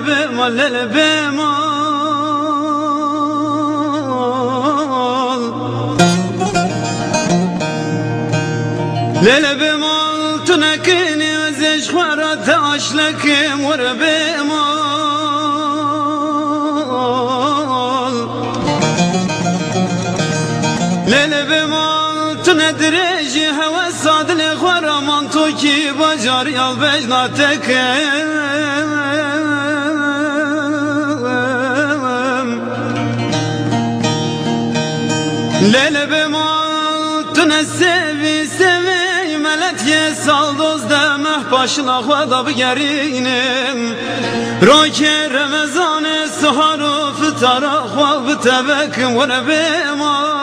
bemol lele bemol lele bemol tunakini özej khwarat ashlakim wara bemol lele bemol tunadreji hawa sadli khwaraman to ki bajar yal bejnatekem lele bemol tunasevi sevi melet ye saldoz demeh başına khwada bigerinim roke ramazan suharu fitara khwal bitebekim wala bemol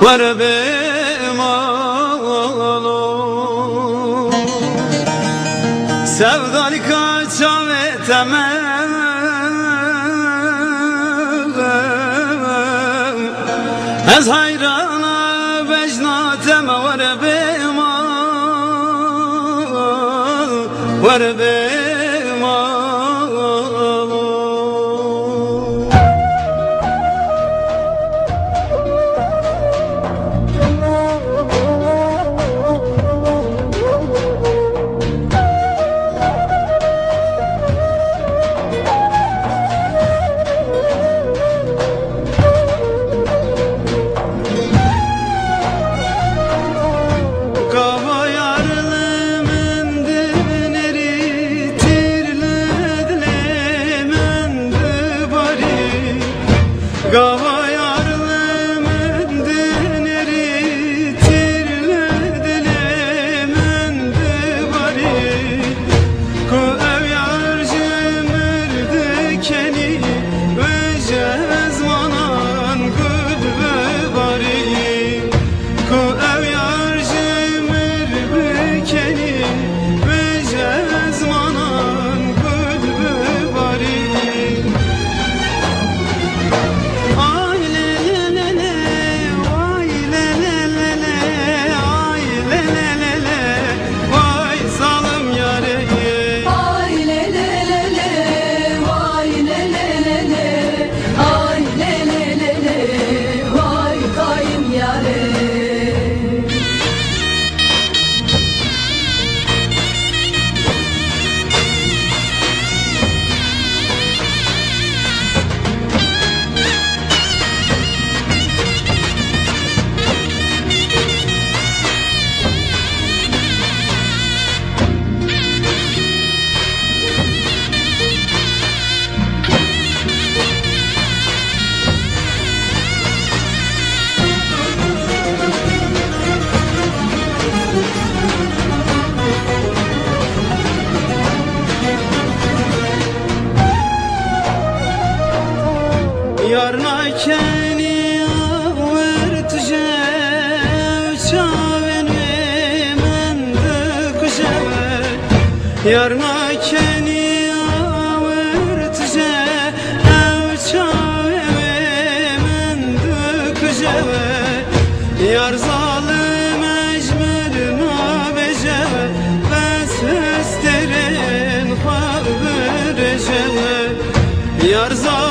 wala bemol sevdalika çave temel از حیرانا بجناتم ور بیمال ور بیمال Gava yarlımın düneri tirledilemen de bari Ku ev yarcımır dikeni ve cezmanan gıdve bari Ku ev yarcımır dikeni ve cezmanan gıdve bari Yarna keni avırtıca uçaven ve mende kuşave Yarna keni avırtıca uçaven ve mende kuşave Yar zalim ecmerina beceve Bes hösterin khwal berejeve Yar zalim